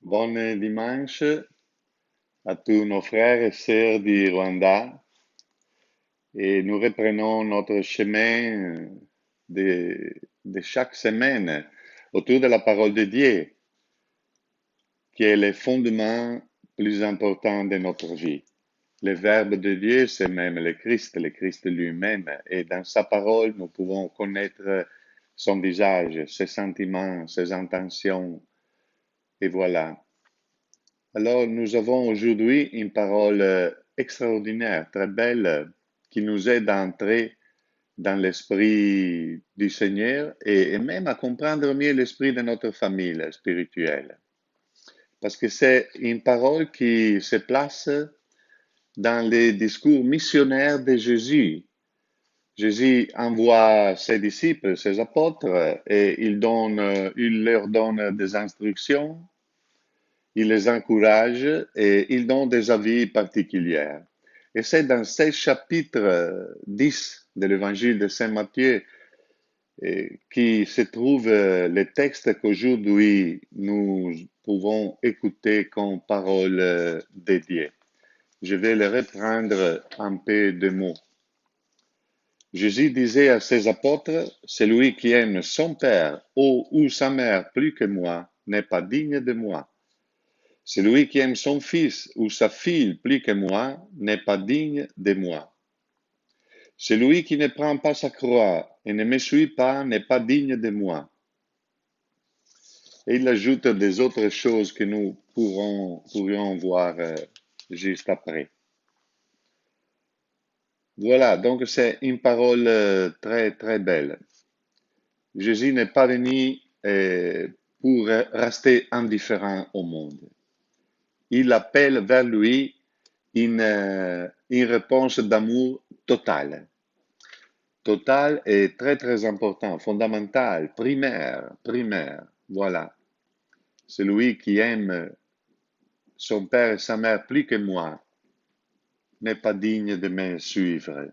Bon dimanche à tous nos frères et sœurs du Rwanda et nous reprenons notre chemin de chaque semaine autour de la parole de Dieu, qui est le fondement plus important de notre vie. Le Verbe de Dieu, c'est même le Christ lui-même, et dans sa parole, nous pouvons connaître son visage, ses sentiments, ses intentions, et voilà. Alors, nous avons aujourd'hui une parole extraordinaire, très belle, qui nous aide à entrer dans l'esprit du Seigneur et même à comprendre mieux l'esprit de notre famille spirituelle. Parce que c'est une parole qui se place dans les discours missionnaires de Jésus. Jésus envoie ses disciples, ses apôtres, et il leur donne des instructions, il les encourage et il donne des avis particuliers. Et c'est dans ce chapitre 10 de l'évangile de Saint Matthieu qui se trouve le texte qu'aujourd'hui nous pouvons écouter comme parole de Dieu. Je vais le reprendre un peu de mots. Jésus disait à ses apôtres, celui qui aime son père ou sa mère plus que moi n'est pas digne de moi. Celui qui aime son fils ou sa fille plus que moi n'est pas digne de moi. Celui qui ne prend pas sa croix et ne me suit pas n'est pas digne de moi. Et il ajoute des autres choses que nous pourrions voir juste après. Voilà, donc c'est une parole très très belle. Jésus n'est pas venu pour rester indifférent au monde. Il appelle vers lui une réponse d'amour totale. Total est très très important, fondamental, primaire. Voilà. Celui qui aime son père et sa mère plus que moi n'est pas digne de me suivre.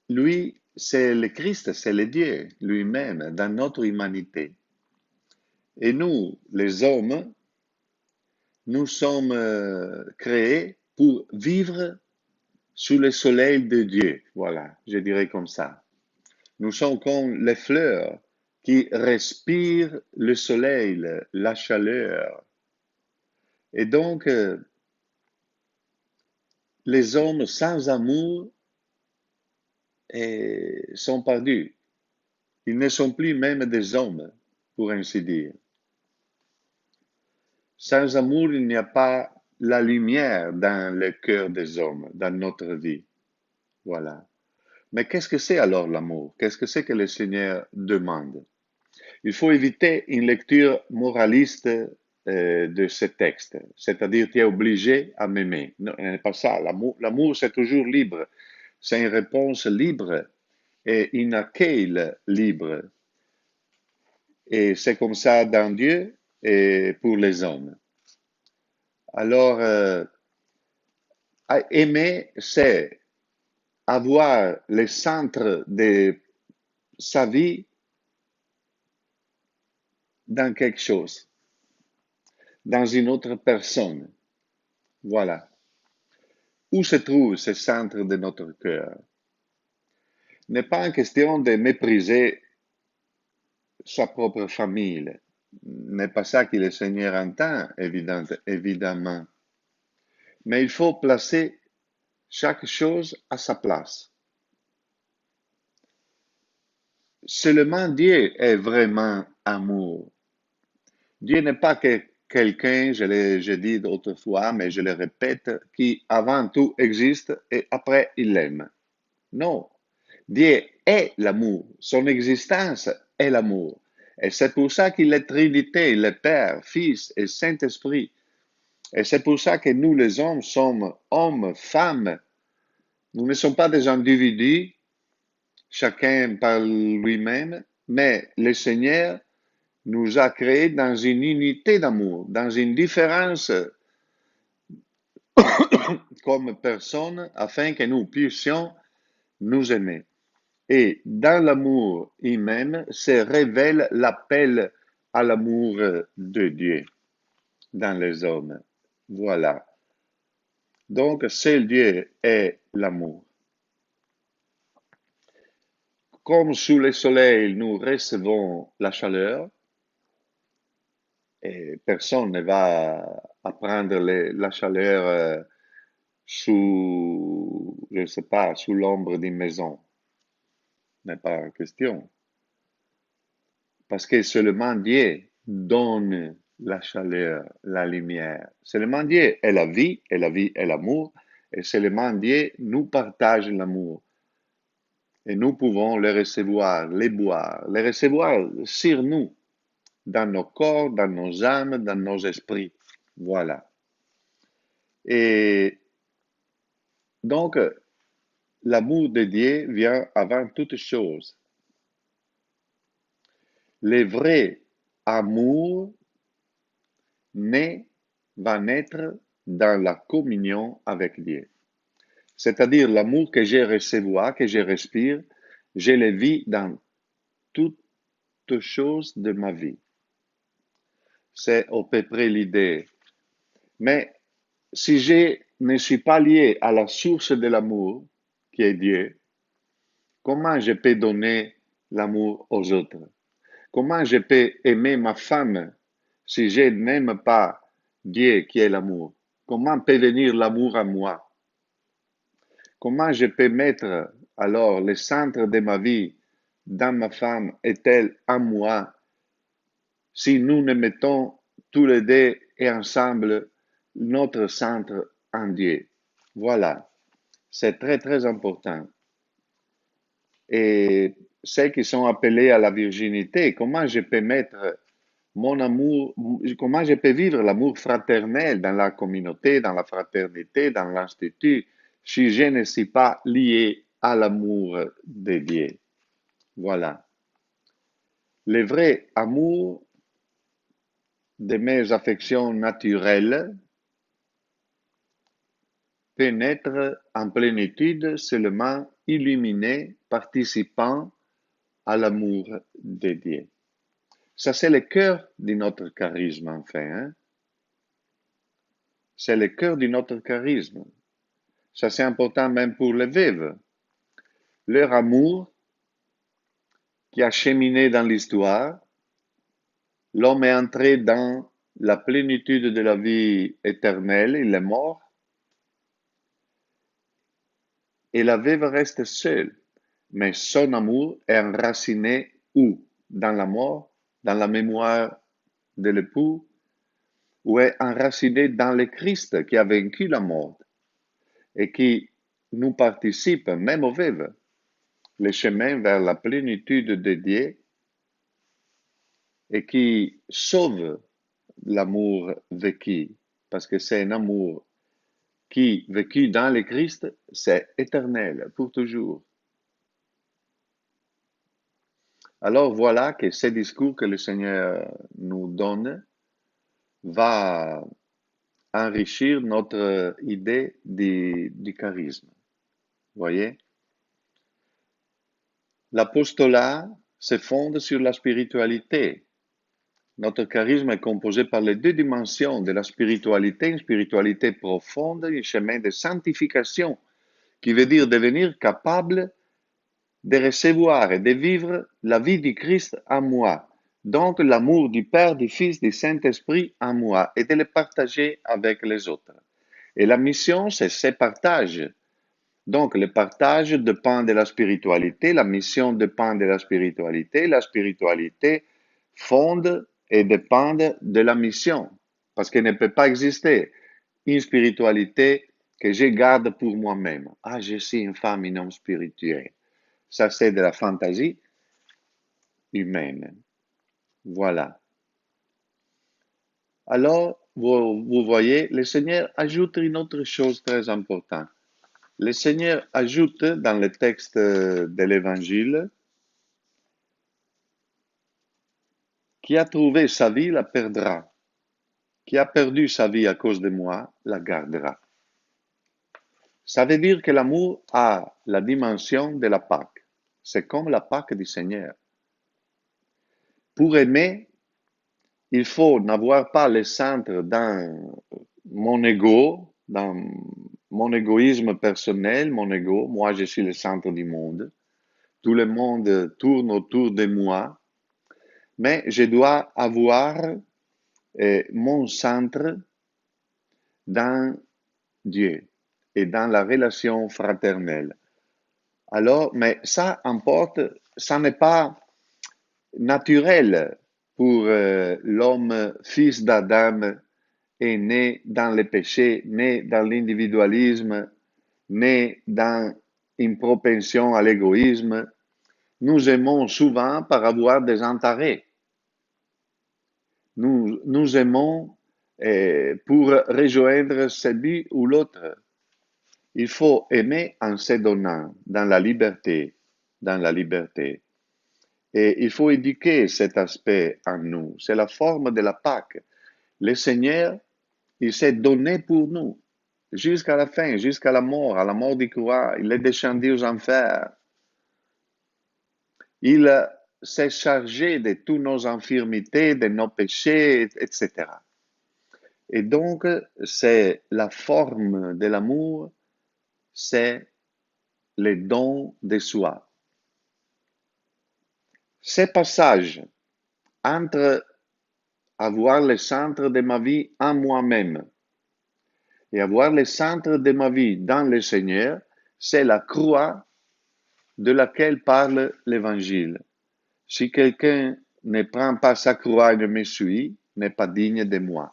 Lui, c'est le Christ, c'est le Dieu lui-même dans notre humanité. Et nous, les hommes, nous sommes créés pour vivre sous le soleil de Dieu. Voilà, je dirais comme ça. Nous sommes comme les fleurs qui respirent le soleil, la chaleur. Et donc, les hommes sans amour sont perdus. Ils ne sont plus même des hommes, pour ainsi dire. Sans amour, il n'y a pas la lumière dans le cœur des hommes, dans notre vie. Voilà. Mais qu'est-ce que c'est alors l'amour? Qu'est-ce que c'est que le Seigneur demande? Il faut éviter une lecture moraliste de ce texte, c'est-à-dire tu es obligé à m'aimer. Non, ce n'est pas ça. L'amour, c'est toujours libre. C'est une réponse libre et un accueil libre. Et c'est comme ça dans Dieu et pour les hommes. Alors, aimer, c'est avoir le centre de sa vie dans quelque chose, dans une autre personne. Voilà. Où se trouve ce centre de notre cœur? N'est pas en question de mépriser sa propre famille. N'est pas ça que le Seigneur entend, évidemment. Mais il faut placer chaque chose à sa place. Seulement Dieu est vraiment amour. Dieu n'est pas que quelqu'un, je l'ai dit autrefois, mais je le répète, qui avant tout existe et après il aime. Non, Dieu est l'amour. Son existence est l'amour. Et c'est pour ça qu'il est Trinité, le Père, Fils et Saint-Esprit. Et c'est pour ça que nous, les hommes, femmes. Nous ne sommes pas des individus, chacun par lui-même, mais le Seigneur nous a créés dans une unité d'amour, dans une différence comme personne, afin que nous puissions nous aimer. Et dans l'amour humain se révèle l'appel à l'amour de Dieu dans les hommes. Voilà. Donc, seul Dieu est l'amour. Comme sous le soleil, nous recevons la chaleur, et personne ne va apprendre la chaleur sous, je ne sais pas, sous l'ombre d'une maison. N'est pas question. Parce que seulement Dieu donne la chaleur, la lumière. Seulement Dieu est la vie, et la vie est l'amour, et seulement Dieu nous partage l'amour. Et nous pouvons le recevoir, les recevoir sur nous, dans nos corps, dans nos âmes, dans nos esprits. Voilà. Et donc, l'amour de Dieu vient avant toute chose. Le vrai amour va naître dans la communion avec Dieu. C'est-à-dire l'amour que je reçois, que je respire, je le vis dans toutes choses de ma vie. C'est à peu près l'idée. Mais si je ne suis pas lié à la source de l'amour, qui est Dieu, comment je peux donner l'amour aux autres? Comment je peux aimer ma femme si je n'aime pas Dieu qui est l'amour? Comment peut venir l'amour à moi? Comment je peux mettre alors le centre de ma vie dans ma femme est-elle à moi si nous ne mettons tous les deux et ensemble notre centre en Dieu? Voilà, c'est très très important. Et ceux qui sont appelés à la virginité, comment je peux mettre mon amour, comment je peux vivre l'amour fraternel dans la communauté, dans la fraternité, dans l'institut, si je ne suis pas lié à l'amour de Dieu. Voilà. Le vrai amour de mes affections naturelles peut naître en plénitude seulement illuminé, participant à l'amour de Dieu. Ça, c'est le cœur de notre charisme, enfin. Hein? C'est le cœur de notre charisme. Ça, c'est important même pour les veuves. Leur amour qui a cheminé dans l'histoire, l'homme est entré dans la plénitude de la vie éternelle, il est mort, et la veuve reste seule. Mais son amour est enraciné où? Dans la mort, dans la mémoire de l'époux, ou est enraciné dans le Christ qui a vaincu la mort et qui nous participe, même aux veuves, le chemin vers la plénitude de Dieu et qui sauve l'amour vécu, parce que c'est un amour qui, vécu dans le Christ, c'est éternel, pour toujours. Alors voilà que ce discours que le Seigneur nous donne va enrichir notre idée du charisme. Voyez? L'apostolat se fonde sur la spiritualité. Notre charisme est composé par les deux dimensions de la spiritualité, une spiritualité profonde, un chemin de sanctification, qui veut dire devenir capable de recevoir et de vivre la vie du Christ en moi, donc l'amour du Père, du Fils, du Saint-Esprit en moi, et de le partager avec les autres. Et la mission, c'est ce partage. Donc, le partage dépend de la spiritualité, la mission dépend de la spiritualité fonde et dépend de la mission, parce qu'il ne peut pas exister une spiritualité que je garde pour moi-même. Ah, je suis une femme, un homme spirituel. Ça, c'est de la fantaisie humaine. Voilà. Alors, vous voyez, le Seigneur ajoute une autre chose très importante. Le Seigneur ajoute dans le texte de l'Évangile, qui a trouvé sa vie la perdra, qui a perdu sa vie à cause de moi la gardera. Ça veut dire que l'amour a la dimension de la Pâque. C'est comme la Pâque du Seigneur. Pour aimer, il faut n'avoir pas le centre dans mon ego, dans mon égoïsme personnel, mon ego. Moi, je suis le centre du monde. Tout le monde tourne autour de moi. Mais je dois avoir mon centre dans Dieu et dans la relation fraternelle. Alors, mais ça importe, ça n'est pas naturel pour l'homme fils d'Adam est né dans le péché, né dans l'individualisme, né dans une propension à l'égoïsme. Nous aimons souvent par avoir des intérêts. Nous aimons pour rejoindre celui ou l'autre. Il faut aimer en se donnant, dans la liberté, dans la liberté. Et il faut éduquer cet aspect en nous. C'est la forme de la Pâque. Le Seigneur, il s'est donné pour nous, jusqu'à la fin, jusqu'à la mort du croix. Il est descendu aux enfers. Il s'est chargé de toutes nos infirmités, de nos péchés, etc. Et donc, c'est la forme de l'amour, c'est le don de soi. Ces passages entre avoir le centre de ma vie en moi-même et avoir le centre de ma vie dans le Seigneur, c'est la croix de laquelle parle l'Évangile. Si quelqu'un ne prend pas sa croix et ne me suit, n'est pas digne de moi.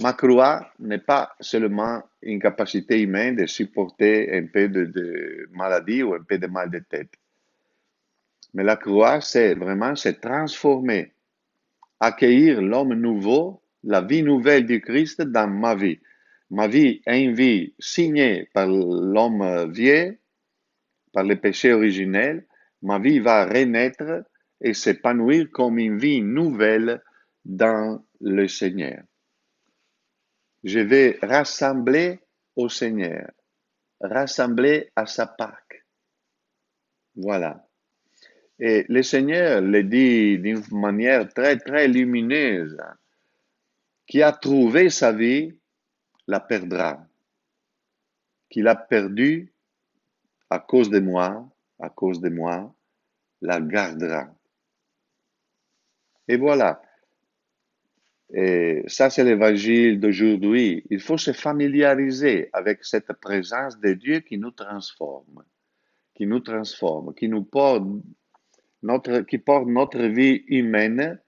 Ma croix n'est pas seulement une capacité humaine de supporter un peu de maladie ou un peu de mal de tête. Mais la croix, c'est vraiment se transformer, accueillir l'homme nouveau, la vie nouvelle du Christ dans ma vie. Ma vie est une vie signée par l'homme vieux, par le péché originel. Ma vie va renaître et s'épanouir comme une vie nouvelle dans le Seigneur. Je vais rassembler au Seigneur, rassembler à sa Pâque. Voilà. Et le Seigneur le dit d'une manière très, très lumineuse. Qui a trouvé sa vie, la perdra. Qui l'a perdue à cause de moi, la gardera. Et voilà. Et ça, c'est l'évangile d'aujourd'hui. Il faut se familiariser avec cette présence de Dieu qui nous transforme, qui nous porte qui porte notre vie humaine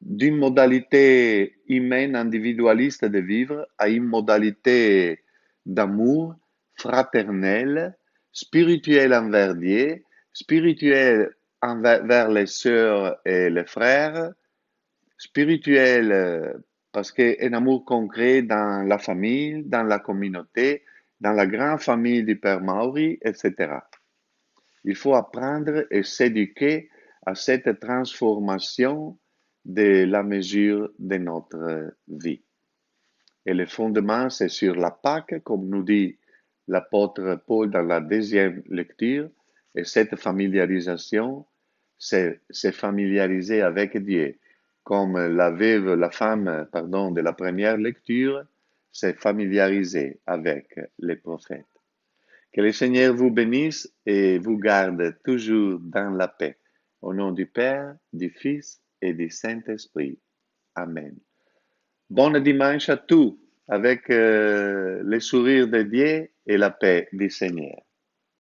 d'une modalité humaine individualiste de vivre à une modalité d'amour fraternel, spirituel envers Dieu, spirituel envers les sœurs et les frères, spirituel parce qu'un amour concret dans la famille, dans la communauté, dans la grande famille du Père Maori, etc. Il faut apprendre et s'éduquer à cette transformation de la mesure de notre vie. Et le fondement, c'est sur la Pâque, comme nous dit l'apôtre Paul dans la deuxième lecture. Et cette familiarisation, c'est se familiariser avec Dieu. Comme la femme, de la première lecture, s'est familiarisée avec les prophètes. Que le Seigneur vous bénisse et vous garde toujours dans la paix. Au nom du Père, du Fils et du Saint-Esprit. Amen. Bon dimanche à tous avec le sourire de Dieu et la paix du Seigneur.